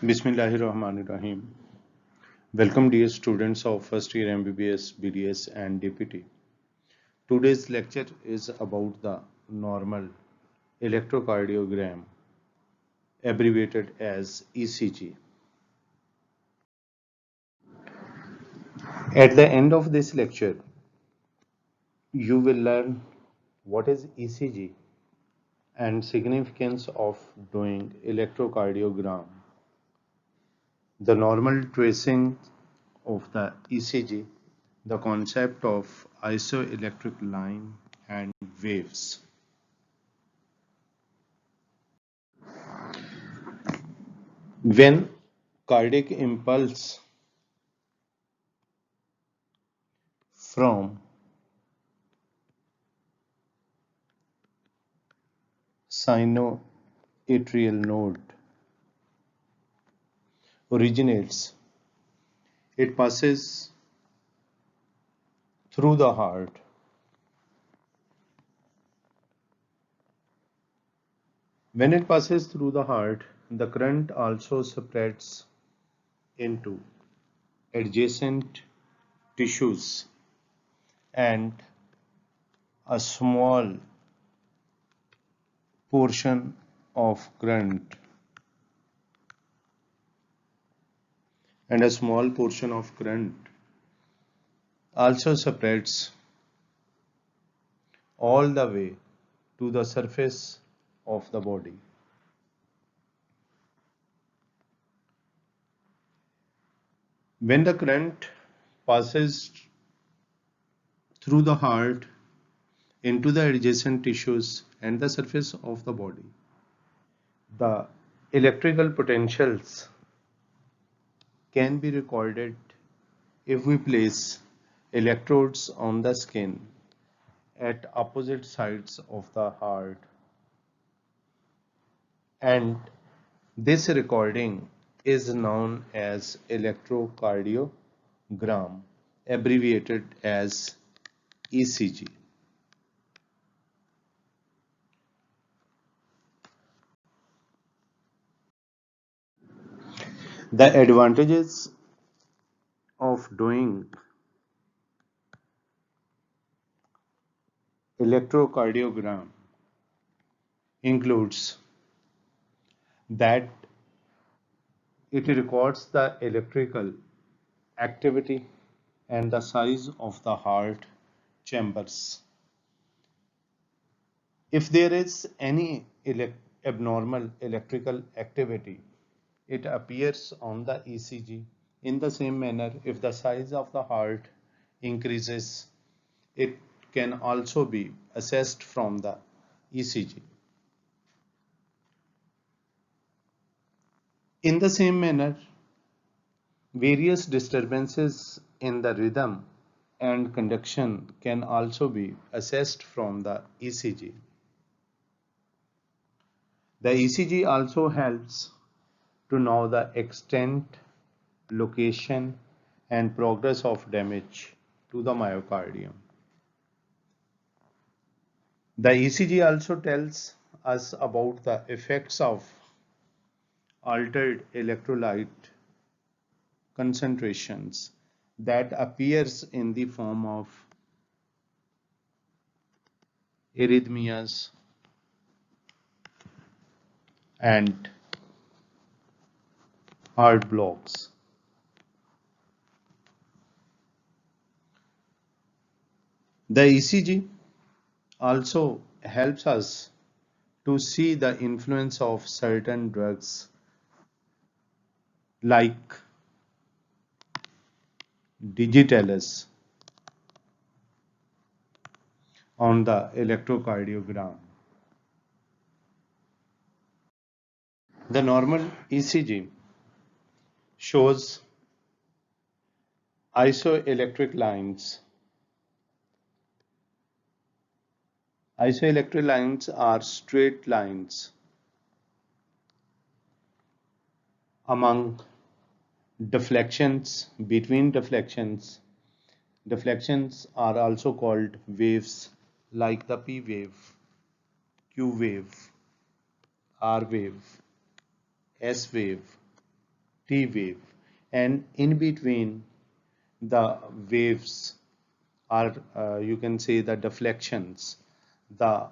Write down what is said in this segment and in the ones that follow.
Bismillahirrahmanirrahim. Welcome dear students of first year MBBS, BDS and DPT. Today's lecture is about the normal electrocardiogram, abbreviated as ECG. At the end of this lecture, you will learn what is ECG and significance of doing electrocardiogram, the normal tracing of the ECG, the concept of isoelectric line and waves. When cardiac impulse from sinoatrial node originates, it passes through the heart. When it passes through the heart, the current also spreads into adjacent tissues and a small portion of current also spreads all the way to the surface of the body. When the current passes through the heart into the adjacent tissues and the surface of the body, the electrical potentials can be recorded if we place electrodes on the skin at opposite sides of the heart, and this recording is known as electrocardiogram, abbreviated as ECG. The advantages of doing electrocardiogram includes that it records the electrical activity and the size of the heart chambers. If there is any abnormal electrical activity, it appears on the ECG. In the same manner, if the size of the heart increases, it can also be assessed from the ECG. In the same manner, various disturbances in the rhythm and conduction can also be assessed from the ECG. The ECG also helps to know the extent, location, and progress of damage to the myocardium. The ECG also tells us about the effects of altered electrolyte concentrations that appears in the form of arrhythmias and heart blocks. The ECG also helps us to see the influence of certain drugs like digitalis on the electrocardiogram. The normal ECG shows isoelectric lines. Isoelectric lines are straight lines among deflections, between deflections. Deflections are also called waves like the P wave, Q wave, R wave, S wave, T wave, and in between the waves are you can say the deflections, the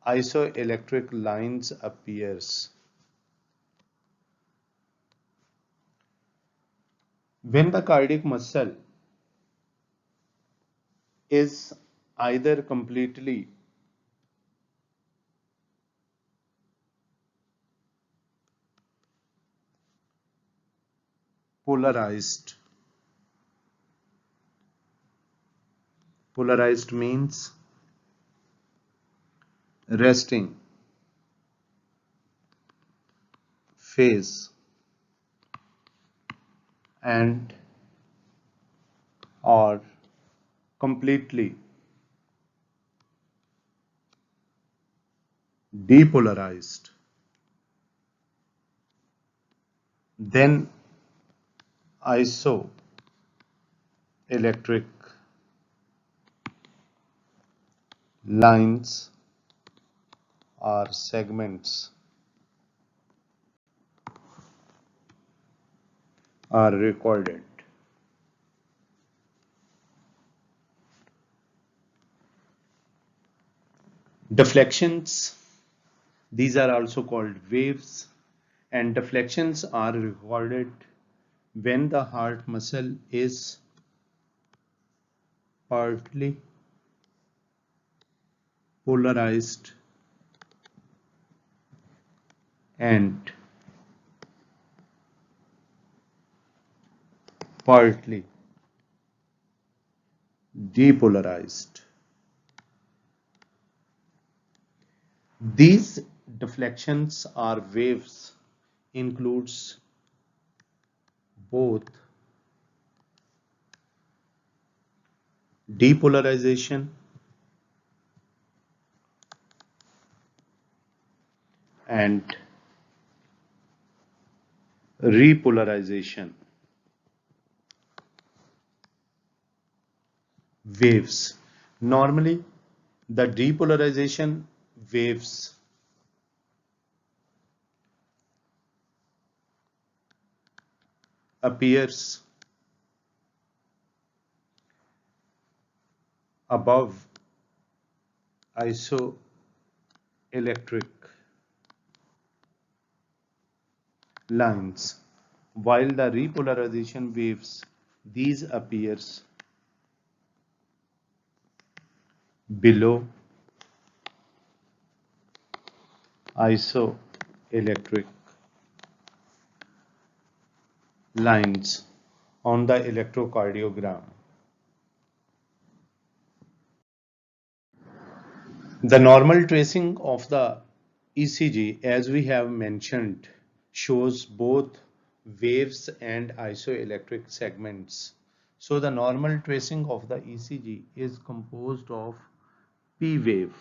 isoelectric lines appears. When the cardiac muscle is either completely polarized, polarized means resting phase, and or completely depolarized, then isoelectric lines or segments are recorded. Deflections, these are also called waves, and deflections are recorded when the heart muscle is partly polarized and partly depolarized. These deflections or waves includes both depolarization and repolarization waves. Normally, the depolarization waves appears above isoelectric lines, while the repolarization waves these appears below isoelectric lines on the electrocardiogram. The normal tracing of the ECG, as we have mentioned, shows both waves and isoelectric segments. So the normal tracing of the ECG is composed of P wave,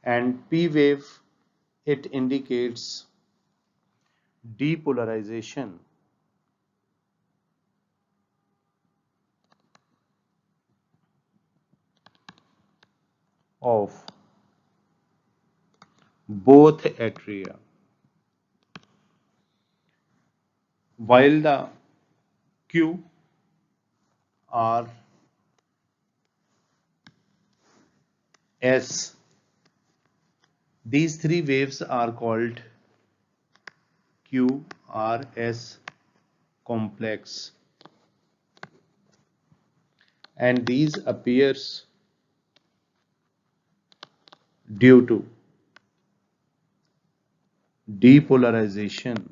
and P wave, it indicates depolarization of both atria, while the Q, R, S, these three waves are called QRS complex, and these appears due to depolarization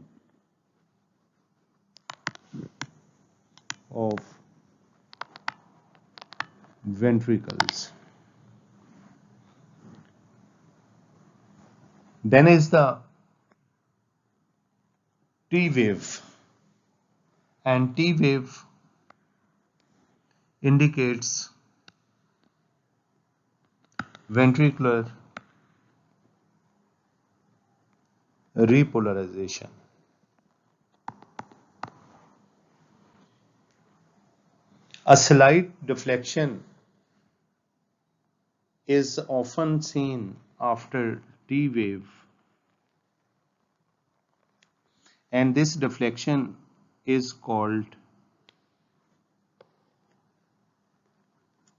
of ventricles. Then is the T wave, and T wave indicates ventricular repolarization. A slight deflection is often seen after T wave, and this deflection is called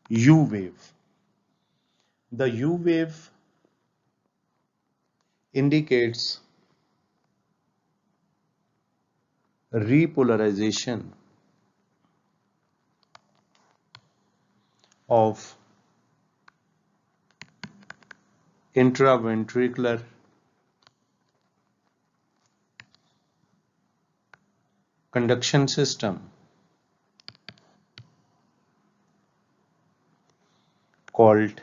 U wave. The U wave indicates repolarization of intraventricular conduction system called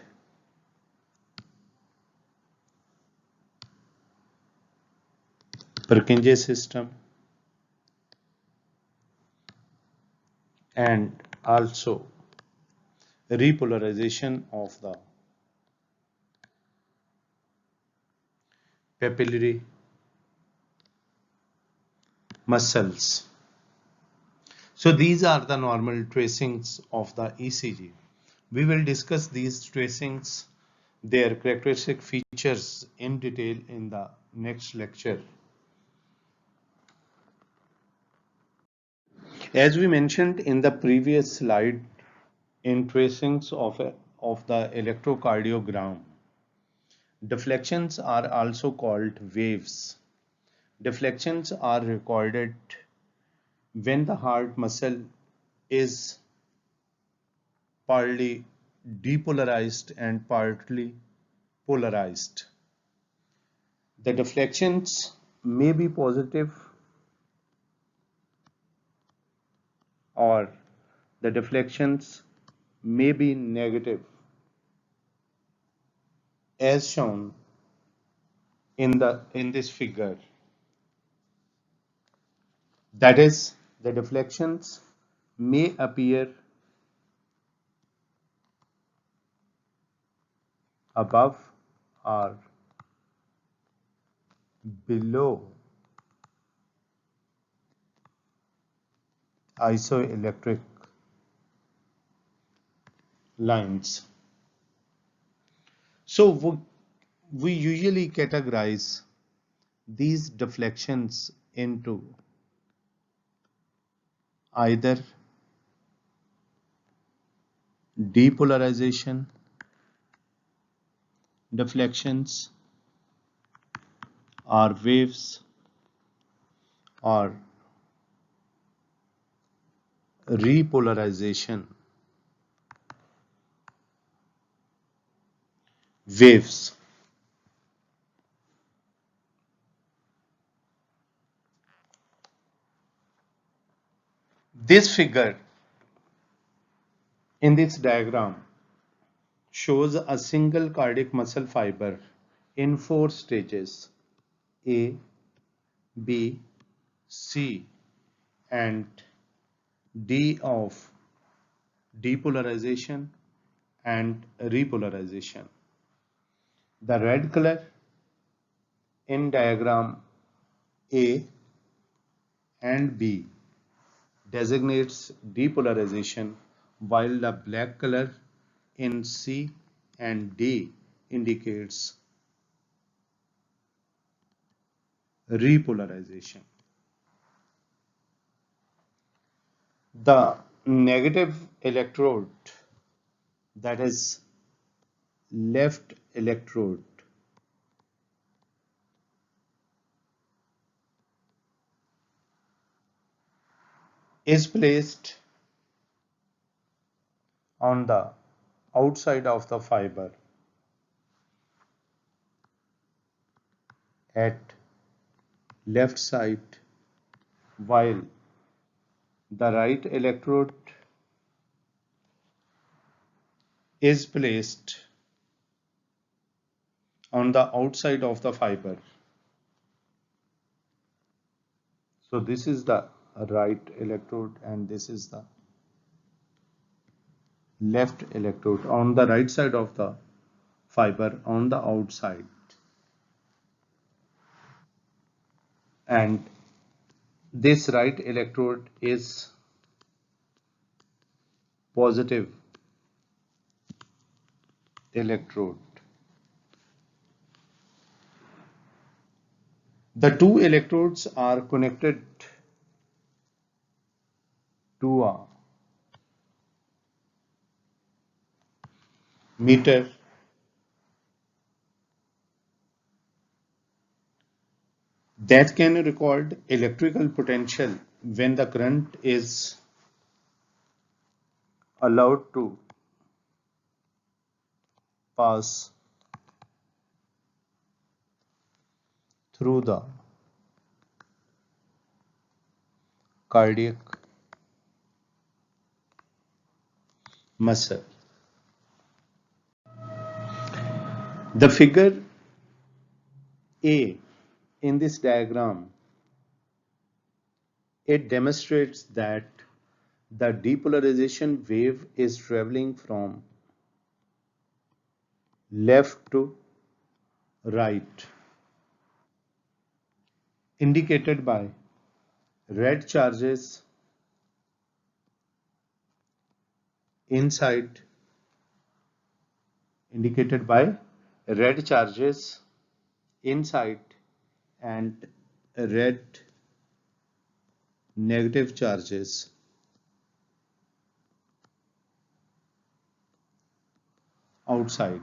Purkinje system, and also repolarization of the papillary muscles. So these are the normal tracings of the ECG. We will discuss these tracings, their characteristic features in detail in the next lecture. As we mentioned in the previous slide, in tracings of the electrocardiogram, deflections are also called waves. Deflections are recorded when the heart muscle is partly depolarized and partly polarized. The deflections may be positive or the deflections may be negative, as shown in this figure. That is, the deflections may appear above or below isoelectric lines. So we usually categorize these deflections into either depolarization deflections or waves or repolarization waves. This figure in this diagram shows a single cardiac muscle fiber in four stages: A, B, C, and D of depolarization and repolarization. The red color in diagram A and B designates depolarization, while the black color in C and D indicates repolarization. The negative electrode, that is left electrode, is placed on the outside of the fiber at left side, while the right electrode is placed on the outside of the fiber. So this is the right electrode and this is the left electrode on the right side of the fiber on the outside, and this right electrode is positive electrode. The two electrodes are connected to a meter that can record electrical potential when the current is allowed to pass through the cardiac muscle. The figure A in this diagram, it demonstrates that the depolarization wave is traveling from left to right, indicated by red charges inside, indicated by red charges inside and red negative charges outside.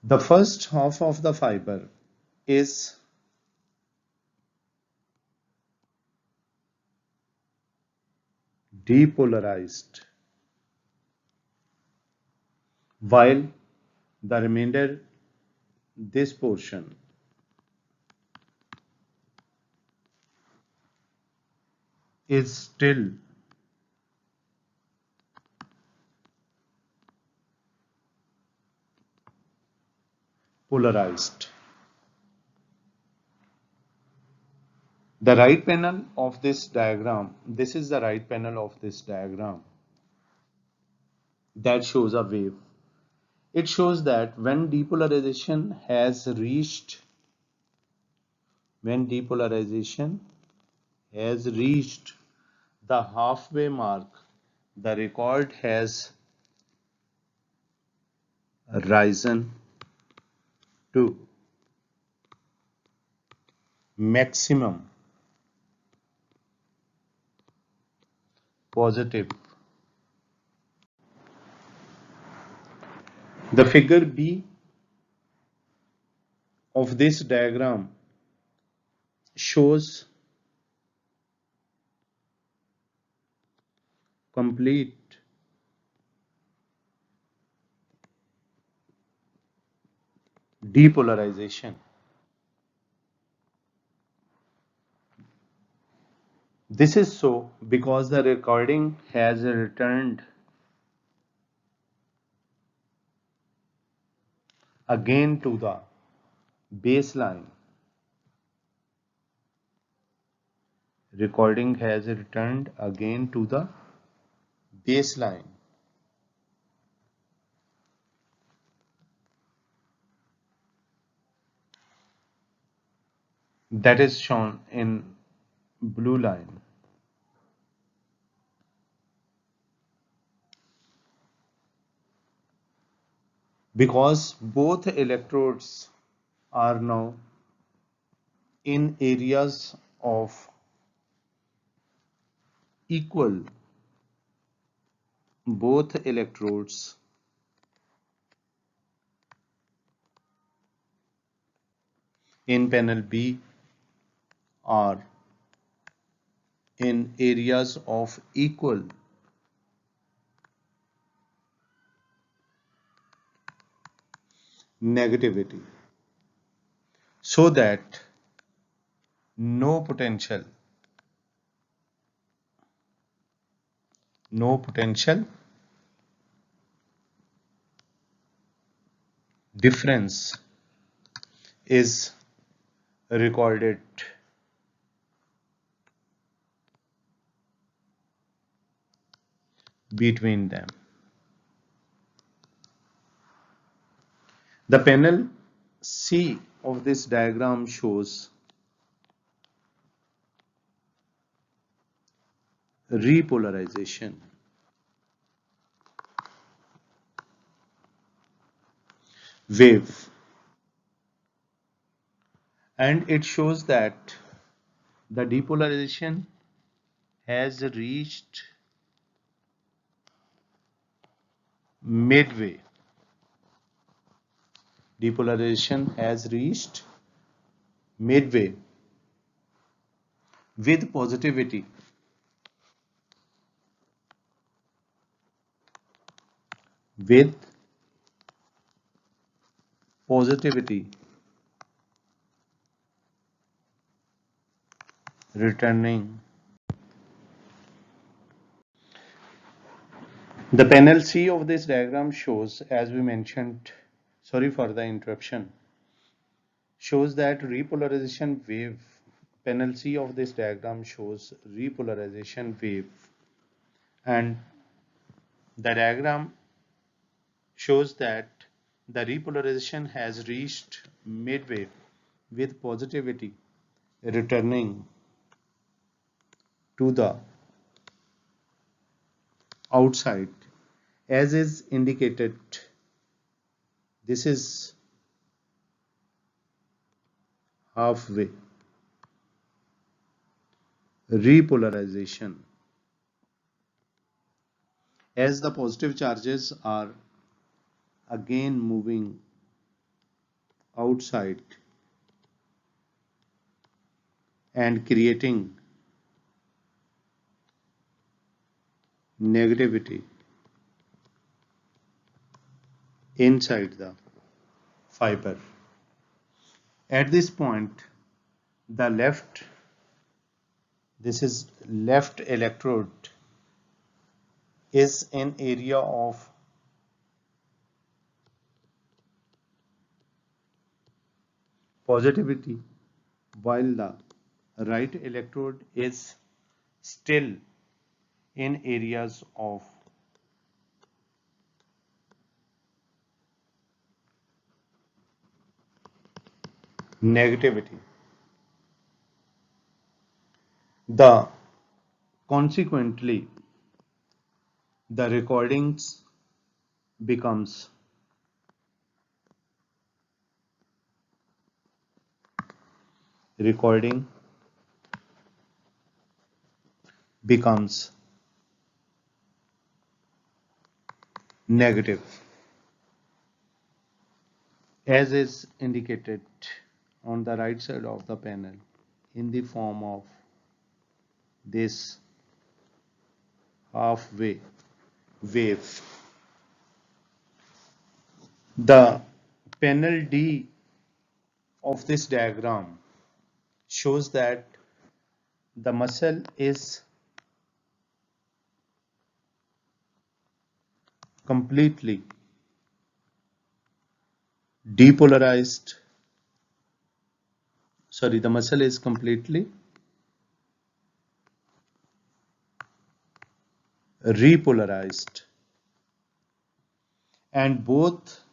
The first half of the fiber is depolarized, while the remainder, this portion, is still polarized. The right panel of this diagram, this is the right panel of this diagram that shows a wave. It shows that when depolarization has reached the halfway mark, the record has risen to maximum positive. The figure B of this diagram shows complete depolarization. This is so because the recording has returned again to the baseline. Recording has returned again to the baseline. That is shown in blue line. Because both electrodes are now in areas of equal, both electrodes in panel B are in areas of equal negativity, so that no potential no potential difference is recorded between them. The panel C of this diagram shows repolarization. Wave. and it shows that the depolarization has reached midway. Depolarization has reached midway with positivity. With positivity returning. The panel C of this diagram shows, as we mentioned, sorry for the interruption, shows that repolarization wave. Panel C of this diagram shows repolarization wave, and the diagram shows that the repolarization has reached midway with positivity returning to the outside. As is indicated, this is halfway. Repolarization. As the positive charges are again moving outside and creating negativity inside the fiber. At this point, the left, this is left electrode, is in area of positivity, while the right electrode is still in areas of negativity. The consequently, the recordings becomes recording becomes negative, as is indicated on the right side of the panel in the form of this halfway wave. The panel D of this diagram shows that the muscle is completely depolarized. Sorry, the muscle is completely repolarized, and both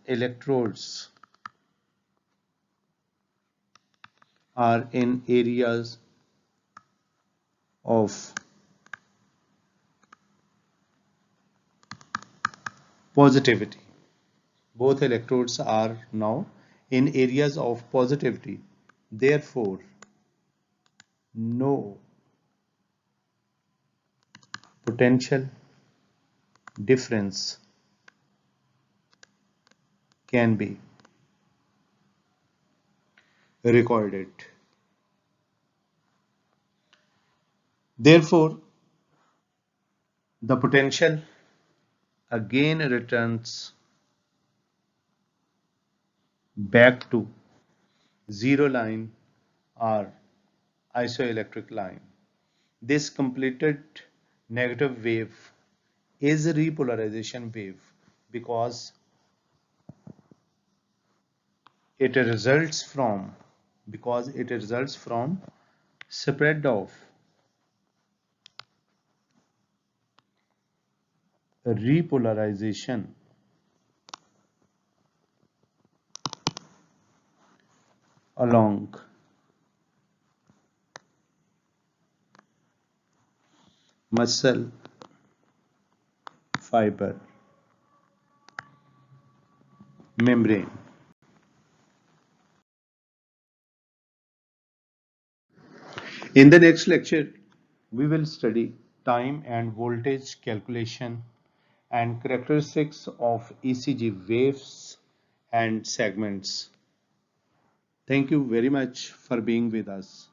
electrodes are in areas of positivity. Both electrodes are now in areas of positivity. Therefore, no potential difference can be recorded. Therefore, the potential again returns back to zero line or isoelectric line. This completed negative wave is a repolarization wave because it results from spread of repolarization along muscle fiber. membrane. In the next lecture, we will study time and voltage calculation and characteristics of ECG waves and segments. Thank you very much for being with us.